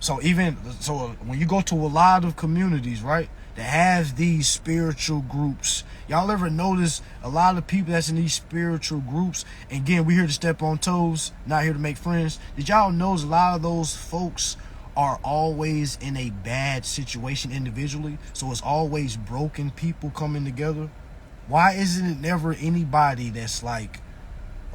So when you go to a lot of communities, right, that has these spiritual groups, y'all ever notice a lot of people that's in these spiritual groups? And again, we here to step on toes, not here to make friends. Did y'all notice a lot of those folks are always in a bad situation individually? So it's always broken people coming together. Why isn't it never anybody that's like,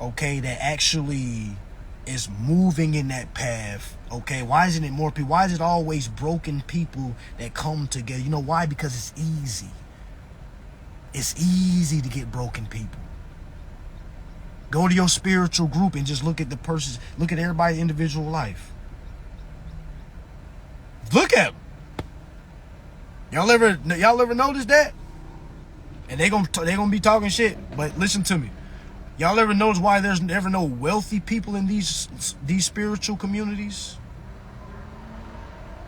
okay, that actually is moving in that path? Okay, why isn't it more people? Why is it always broken people that come together? You know why? Because it's easy. It's easy to get broken people. Go to your spiritual group and just look at the persons, look at everybody's individual life. Look at them. Y'all ever notice that? And they gonna be talking shit, but listen to me. Y'all ever notice why there's never no wealthy people in these spiritual communities?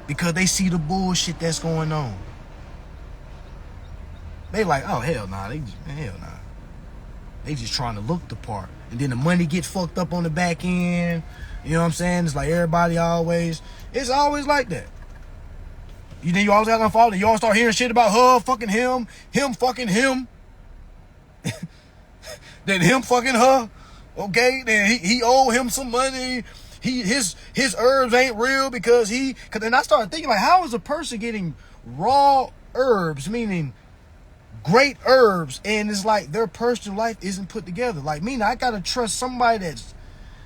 Because they see the bullshit that's going on. They like, oh hell nah, hell nah. They just trying to look the part, and then the money get fucked up on the back end. You know what I'm saying? It's like everybody always. It's always like that. You always have to follow. You always start hearing shit about her fucking him fucking him. Then him fucking her, okay? Then he owe him some money. His herbs ain't real because then I started thinking, like, how is a person getting raw herbs, meaning great herbs, and it's like their personal life isn't put together? Like, meaning I gotta trust somebody that's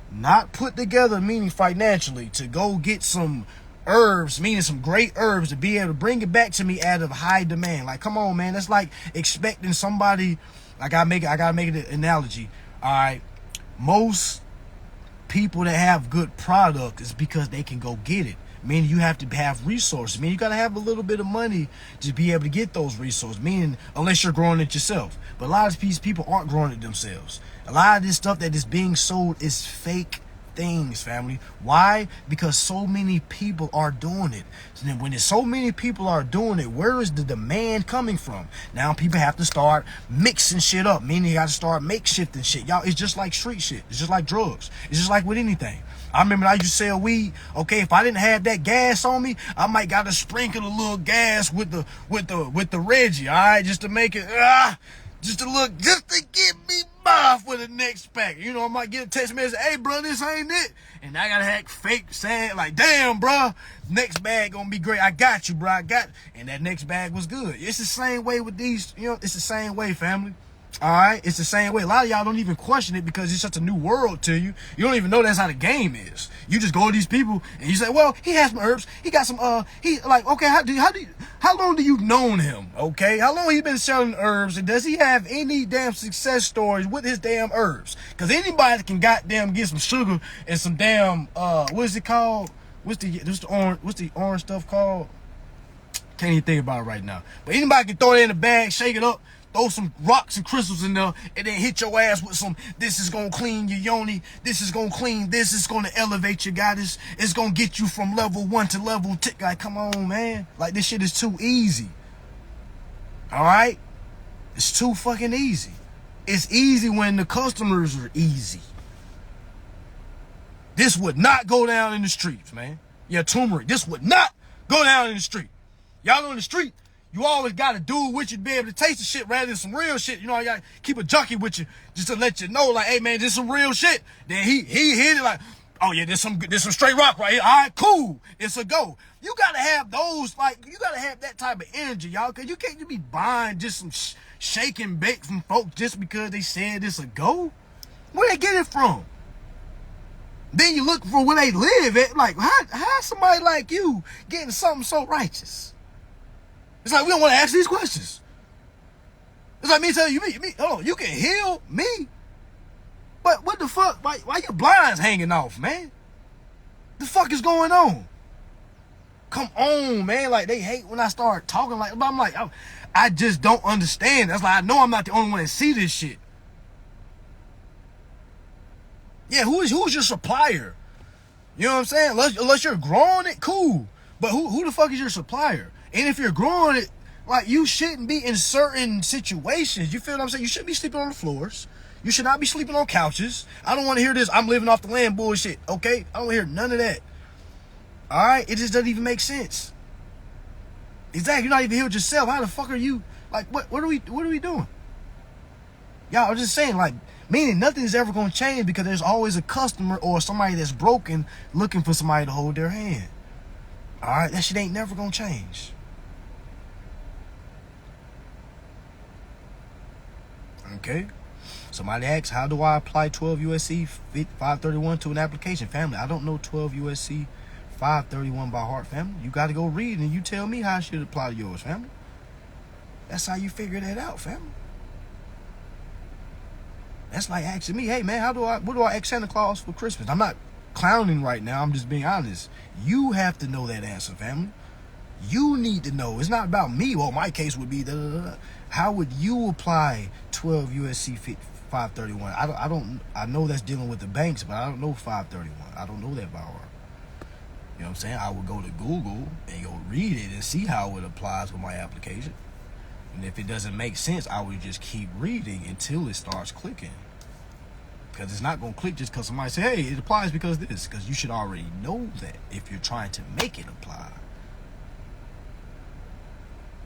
not put together, meaning financially, to go get some herbs, meaning some great herbs, to be able to bring it back to me out of high demand. Like, come on, man. That's like expecting somebody. I gotta make an analogy. All right, most people that have good product is because they can go get it. Meaning you have to have resources. Meaning you gotta have a little bit of money to be able to get those resources. Meaning unless you're growing it yourself. But a lot of these people aren't growing it themselves. A lot of this stuff that is being sold is fake things, family. Why? Because so many people are doing it. So then when there's so many people are doing it, where is the demand coming from? Now people have to start mixing shit up, meaning you got to start makeshifting shit. Y'all, it's just like street shit. It's just like drugs. It's just like with anything. I remember I used to sell weed. Okay, if I didn't have that gas on me, I might got to sprinkle a little gas with the Reggie, all right, just to make it just to get me by for the next pack. You know, I might get a text message, hey, bro, this ain't it. And I gotta act fake, sad, like, damn, bro, next bag gonna be great. I got you, bro, and that next bag was good. It's the same way with these, you know, it's the same way, family. All right, it's the same way. A lot of y'all don't even question it because it's such a new world to you. You don't even know that's how the game is. You just go to these people and you say, well, he has some herbs. He got some, he like, okay, how long do you known him? Okay, how long he been selling herbs, and does he have any damn success stories with his damn herbs? Because anybody can goddamn get some sugar and some damn, what is it called? What's the orange stuff called? Can't even think about it right now. But anybody can throw it in a bag, shake it up, throw some rocks and crystals in there, and then hit your ass with some, this is gonna clean your yoni, this is gonna clean this, it's gonna elevate your goddess, it's gonna get you from level 1 to level 2. Like, come on, man. Like, this shit is too easy. Alright? It's too fucking easy. It's easy when the customers are easy. This would not go down in the streets, man. Yeah, turmeric. This would not go down in the street. Y'all on the street, you always got to do it with you to be able to taste the shit rather than some real shit. You know, you got to keep a junkie with you just to let you know, like, hey, man, this some real shit. Then he hit it like, oh, yeah, this some straight rock right here. All right, cool. It's a go. You got to have those, like, you got to have that type of energy, y'all, because you can't just be buying just some shake and bake from folks just because they said it's a go. Where they get it from? Then you look for where they live at. Like, how somebody like you getting something so righteous? It's like we don't want to ask these questions. It's like me telling you, hold on, you can heal me, but what the fuck? Why your blinds hanging off, man? The fuck is going on? Come on, man. Like, they hate when I start talking like, but I'm like, I just don't understand. That's like, I know I'm not the only one that see this shit. Yeah, who's your supplier? You know what I'm saying? Unless you're growing it, cool. But who the fuck is your supplier? And if you're growing it, like, you shouldn't be in certain situations. You feel what I'm saying? You shouldn't be sleeping on the floors. You should not be sleeping on couches. I don't want to hear this, I'm living off the land bullshit, okay? I don't want to hear none of that. All right, it just doesn't even make sense. Exactly, you're not even here with yourself. How the fuck are you? Like, what are we doing? Y'all, I'm just saying, like, meaning nothing is ever gonna change because there's always a customer or somebody that's broken looking for somebody to hold their hand. All right, that shit ain't never gonna change. Okay. Somebody asks, how do I apply 12 USC 531 to an application? Family, I don't know 12 USC 531 by heart, family. You got to go read and you tell me how I should apply to yours, family. That's how you figure that out, family. That's like asking me, hey, man, what do I ask Santa Claus for Christmas? I'm not clowning right now. I'm just being honest. You have to know that answer, family. You need to know. It's not about me. Well, my case would be how would you apply 12 USC 531? I know that's dealing with the banks, but I don't know 531. I don't know that by heart. You know what I'm saying? I would go to Google and go read it and see how it applies with my application. And if it doesn't make sense, I would just keep reading until it starts clicking. Because it's not going to click just because somebody say, hey, it applies because of this. Because you should already know that if you're trying to make it apply.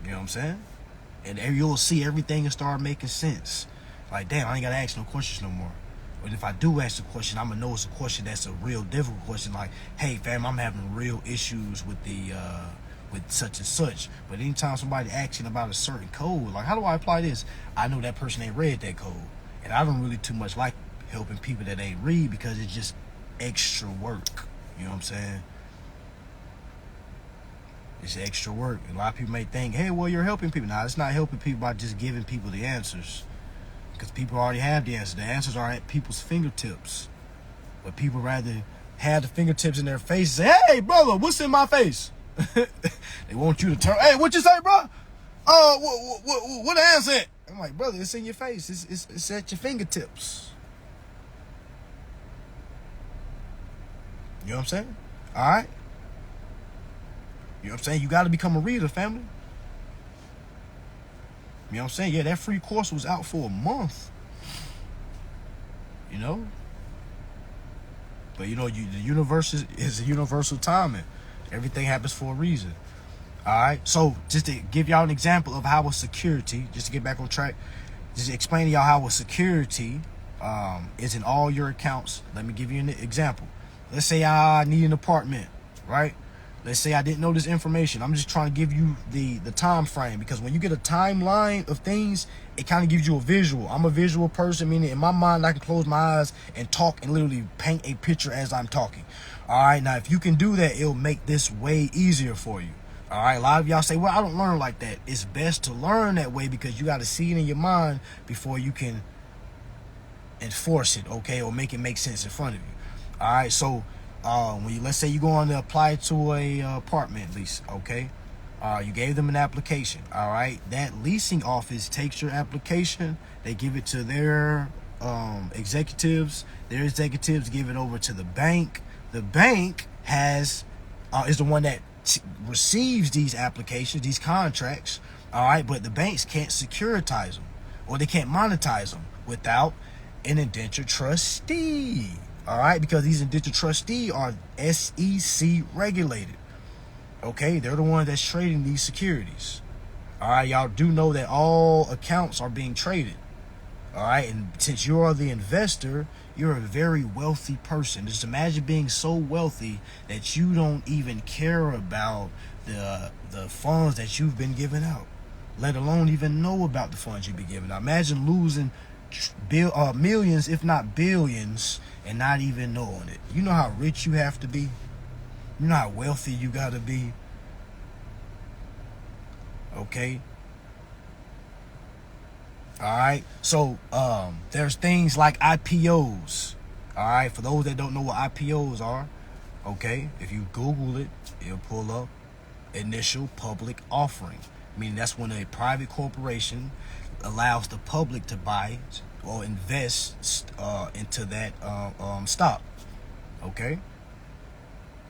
You know what I'm saying? And you'll see everything and start making sense. Like, damn, I ain't got to ask no questions no more. But if I do ask a question, I'm going to know it's a question that's a real difficult question. Like, hey, fam, I'm having real issues with with such and such. But anytime somebody asking about a certain code, like, how do I apply this? I know that person ain't read that code. And I don't really too much like helping people that ain't read because it's just extra work. You know what I'm saying? It's extra work. A lot of people may think, hey, well, you're helping people. Nah, it's not helping people by just giving people the answers. Because people already have the answers. The answers are at people's fingertips. But people rather have the fingertips in their face and say, hey, brother, what's in my face? They want you to turn, hey, what you say, bro? What the answer at? I'm like, brother, it's in your face. It's at your fingertips. You know what I'm saying? All right? You know what I'm saying? You got to become a reader, family. You know what I'm saying? Yeah, that free course was out for a month. You know? But, you know, the universe is a universal timing. Everything happens for a reason. All right? So, just to give y'all an example of how a security, just to get back on track, just explain to y'all how a security is in all your accounts. Let me give you an example. Let's say I need an apartment, right? Let's say I didn't know this information. I'm just trying to give you the time frame, because when you get a timeline of things, it kind of gives you a visual. I'm a visual person, meaning in my mind, I can close my eyes and talk and literally paint a picture as I'm talking. All right, now if you can do that, it'll make this way easier for you. All right, a lot of y'all say, well, I don't learn like that. It's best to learn that way because you got to see it in your mind before you can enforce it, okay, or make it make sense in front of you. All right, so when you, let's say you go on to apply to a apartment lease, okay, you gave them an application. All right, that leasing office takes your application, they give it to their executives. Their executives give it over to the bank. The bank is the one that receives these applications, these contracts. All right, but the banks can't securitize them or they can't monetize them without an indentured trustee. All right, because these indentured trustees are SEC regulated. Okay, they're the ones that's trading these securities. All right, y'all do know that all accounts are being traded. All right, and since you are the investor, you're a very wealthy person. Just imagine being so wealthy that you don't even care about the funds that you've been giving out, let alone even know about the funds you've been giving out. Imagine losing millions, if not billions, and not even knowing it. You know how rich you have to be? You know how wealthy you got to be? Okay? All right, so there's things like IPOs. All right, for those that don't know what IPOs are, okay, if you Google it, it'll pull up initial public offering, meaning that's when a private corporation allows the public to buy or invest into that stock. Okay,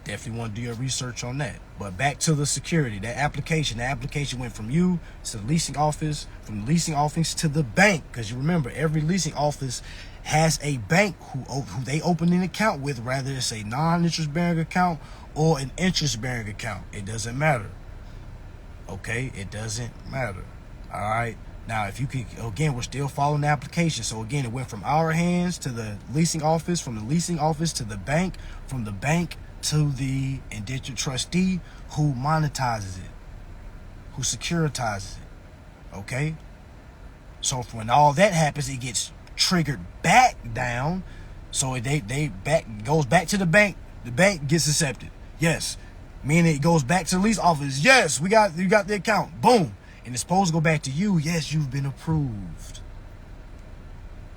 Definitely want to do your research on that. But back to the security, that application. The application went from you to the leasing office, from the leasing office to the bank. Because you remember, every leasing office has a bank who they open an account with, whether it's a non-interest bearing account or an interest bearing account. It doesn't matter. Okay, it doesn't matter. All right. Now, if you could, again, we're still following the application. So again, it went from our hands to the leasing office, from the leasing office to the bank, from the bank to the indentured trustee who monetizes it, who securitizes it. Okay? So when all that happens, it gets triggered back down. So they goes back to the bank. The bank gets accepted. Yes. Meaning it goes back to the lease office. Yes, you got the account. Boom. And it's supposed to go back to you. Yes, you've been approved.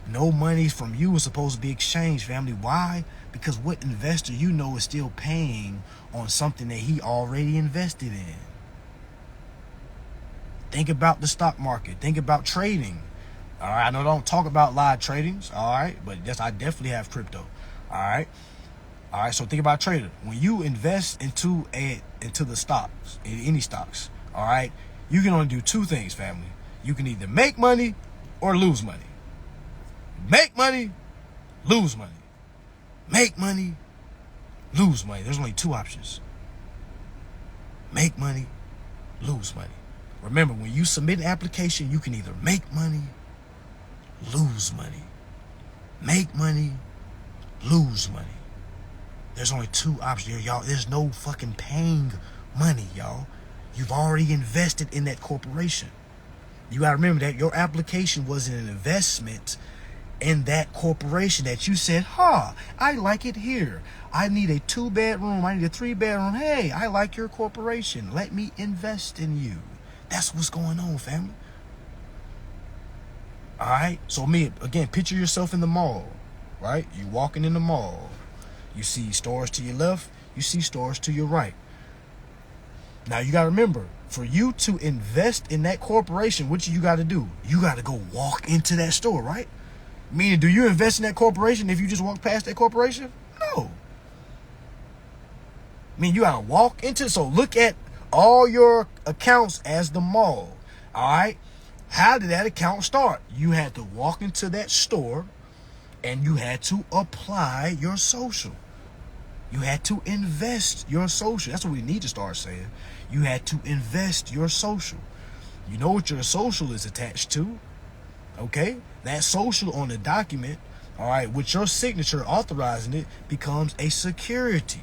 No money from you is supposed to be exchanged, family. Why? Because what investor you know is still paying on something that he already invested in. Think about the stock market. Think about trading. All right, I know I don't talk about live tradings, all right, but I definitely have crypto. All right. All right, so think about trading. When you invest into the stocks, in any stocks, all right, you can only do two things, family. You can either make money or lose money. Make money, lose money. Make money, lose money. There's only two options. Make money, lose money. Remember, when you submit an application, you can either make money, lose money. Make money, lose money. There's only two options here, y'all. There's no fucking paying money, y'all. You've already invested in that corporation. You gotta remember that your application was an investment in that corporation that you said, I like it here. I need a 2-bedroom. I need a 3-bedroom. Hey, I like your corporation. Let me invest in you. That's what's going on, family. All right. So again, picture yourself in the mall, right? You walking in the mall. You see stores to your left. You see stores to your right. Now you got to remember, for you to invest in that corporation, what you got to do? You got to go walk into that store, right? Meaning, do you invest in that corporation if you just walk past that corporation? No. I mean, you got to walk into. So look at all your accounts as the mall. All right. How did that account start? You had to walk into that store and you had to apply your social. You had to invest your social. That's what we need to start saying. You had to invest your social. You know what your social is attached to? Okay? That social on the document, all right, with your signature authorizing it, becomes a security.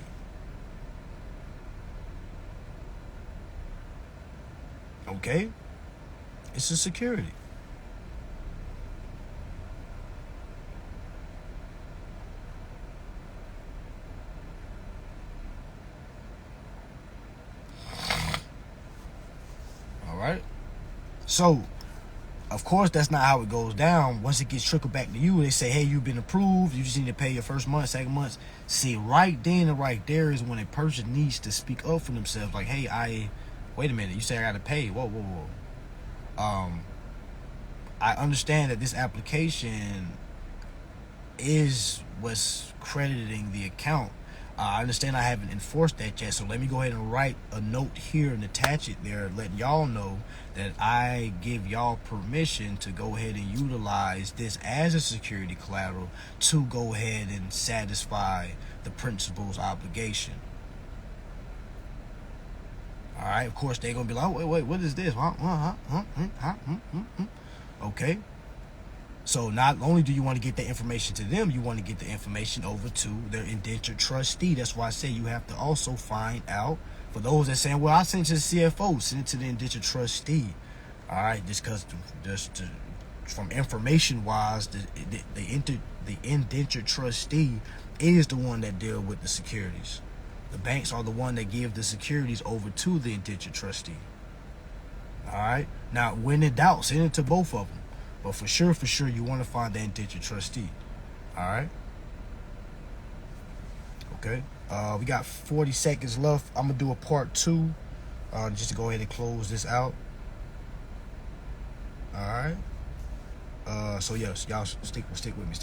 Okay? It's a security. All right? So, of course, that's not how it goes down. Once it gets trickled back to you, they say, hey, you've been approved. You just need to pay your first month, second month. See, right then and right there is when a person needs to speak up for themselves. Like, hey, wait a minute. You say I got to pay. Whoa. I understand that this application is what's crediting the account. I understand I haven't enforced that yet, so let me go ahead and write a note here and attach it there, letting y'all know that I give y'all permission to go ahead and utilize this as a security collateral to go ahead and satisfy the principal's obligation. All right, of course, they're going to be like, oh, wait, what is this? Okay. So not only do you want to get the information to them, you want to get the information over to their indentured trustee. That's why I say you have to also find out, for those that saying, well, I sent it to the CFO, send it to the indentured trustee. All right, just because from information wise, the indentured trustee is the one that deal with the securities. The banks are the one that give the securities over to the indentured trustee. All right. Now, when in doubt, send it to both of them. But for sure, you want to find the indentured trustee. All right. Okay. We got 40 seconds left. I'm gonna do a part 2, just to go ahead and close this out. All right. So yes, y'all stick with me.